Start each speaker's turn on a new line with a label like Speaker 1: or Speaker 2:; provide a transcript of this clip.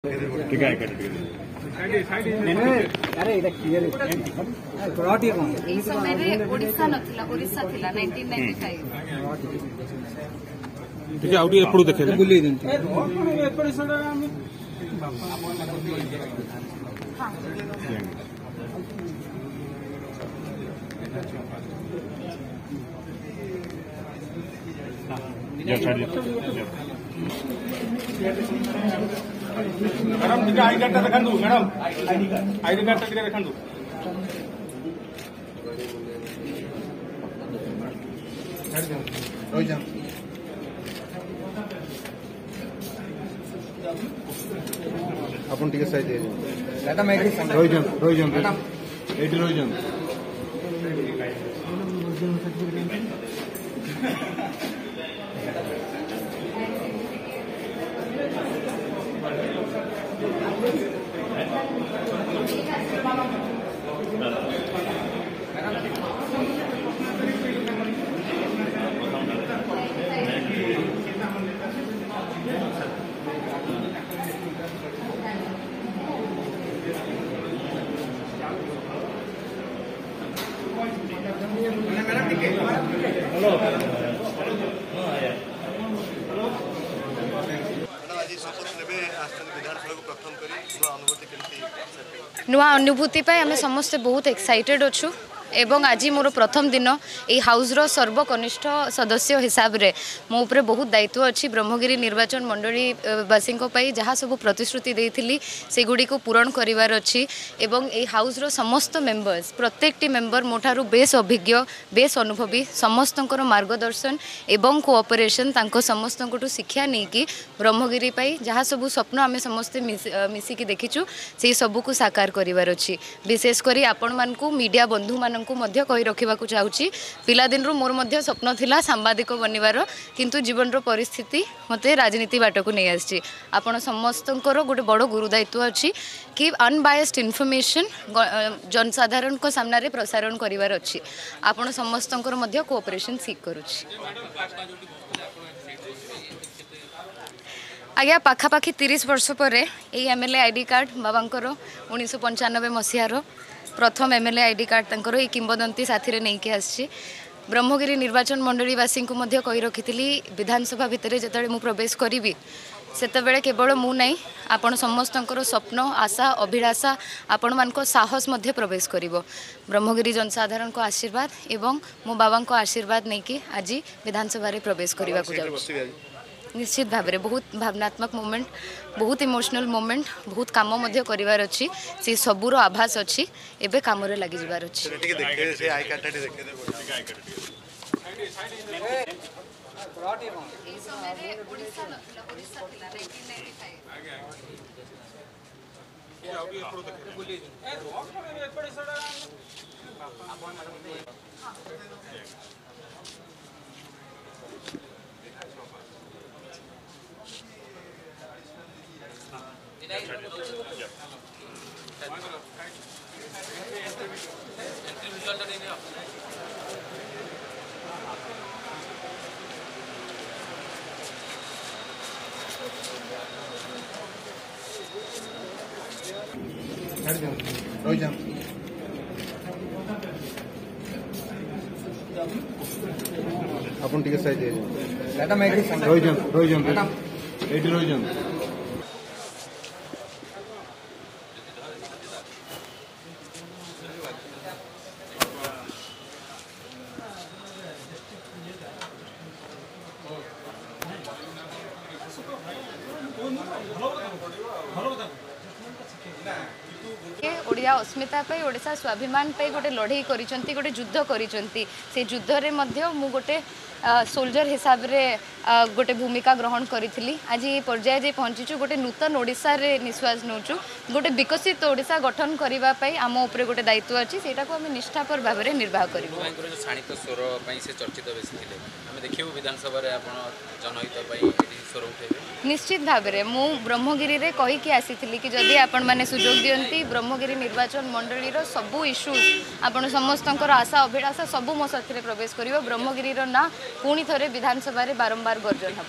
Speaker 1: ठीक है
Speaker 2: अरे इधर क्लियर है प्लॉट ये कौन
Speaker 3: इस समय ओडिशा नथिला ओडिशा थिला 1995
Speaker 1: ठीक है आउट एपड़ देखे
Speaker 2: बुली दिन
Speaker 4: एपड़ सडा हम मैडम टिके आई कार्ड देखंदु मैडम आईडी कार्ड टिके देखंदु
Speaker 2: रोज
Speaker 1: अपन टिके साइड दे
Speaker 2: दादा मैं
Speaker 1: रोजन एडी रोजन
Speaker 3: नुआ अनुभूति पाई आम समस्ते बहुत एक्साइटेड अच्छु एवं आज मोर प्रथम दिन ये हाउस रो सर्वकनिष्ठ सदस्य हिसाब रे मो उपरे बहुत दायित्व अच्छी ब्रह्मगिरी निर्वाचन मंडली वासी जहाँ सब प्रतिश्रुति देइथिली से गुडी को पूरण करिवार अच्छी एवं ये हाउस रो समस्त मेंबर्स प्रत्येकटी मेंबर मोठारु बेस अभिज्ञ बेस अनुभवी समस्तंकर मार्गदर्शन एवं कोऑपरेशन तांको समस्तंकटू शिक्षा नहीं ब्रह्मगिरी पाई जहाँ सब स्वप्न आम समस्ते मिसिकी देखीचु से सबू को साकार करिवार अच्छी विशेषकर आपण मानकू मीडिया बंधु मान मध्य कही रखा चाहूँगी पिला दिन मोर मध्य स्वप्न थिला सांबादिक बनवार किंतु जीवन रो परिस्थिति मते राजनीति बाट को नहीं आसी आपण समस्तंकर गोटे बड़ गुरुदायित्व अच्छी कि अनबायस्ड इनफॉरमेशन जनसाधारण को सामने प्रसारण करिवार अच्छी आपण समस्तंकर मध्य कोऑपरेशन सीख करुछि आज्ञा पाखापाखि 30 वर्ष पर एमएलए आईडी कार्ड बाबांकर 1995 मसीहार प्रथम एमएलए आईडी कार्ड तंकर ये किंबदंती साथी रे नहीं आसी ब्रह्मगिरी निर्वाचन मंडलीवासी को मध्य कही रखी विधानसभा भितर जिते मु प्रवेश करी सेतबेले केवल मु नहीं आपण समस्तंकर स्वप्न आशा अभिलाषा आपण मानक साहस मध्य प्रवेश करिवो ब्रह्मगिरी जनसाधारण को आशीर्वाद एवं मो बाबा को आशीर्वाद नहीं कि आज विधानसभा रे प्रवेश करने को जाऊँ निश्चित भाव में बहुत भावनात्मक मोमेंट बहुत इमोशनल मोमेंट बहुत काम मध्य करिवार अच्छी से सबूर आभास अच्छी एबे काम रे लागि जिवार अच्छी
Speaker 1: अपन टिके साइड दे
Speaker 2: दादा मैं
Speaker 1: रोजन एडी रोजन
Speaker 3: ओडिया अस्मिता पे ओडिशा स्वाभिमान पे गोटे लड़ाई करिसंती गोटे युद्ध करिसंती से युद्ध रे मध्य मु गोटे सोल्जर हिसाब रे गोटे भूमिका ग्रहण करी आज ये पर्याय जे पहुँचीचु गोटे नूतन ओडिशा रे निश्वास नौचु गोटे विकसित ओडिशा गठन करने आम उपरे गोटे दायित्व अच्छी से आम निष्ठापर भाव में निर्वाह करूँ
Speaker 5: शाणित स्वर से चर्चित बेसी देखिए विधानसभा जनहित स्वर उठे
Speaker 3: निश्चित भाव में मु ब्रह्मगिरी रे कहीकि आसी कि जदि आपण मैंने सुजोग दियंती ब्रह्मगिरी निर्वाचन मंडली सबू इश्यूज आपण समस्त आशा अभिलाषा सबू मो साथी प्रवेश कर ब्रह्मगिरी ना पुणी थे विधानसभा बारंबार गर्जन हम।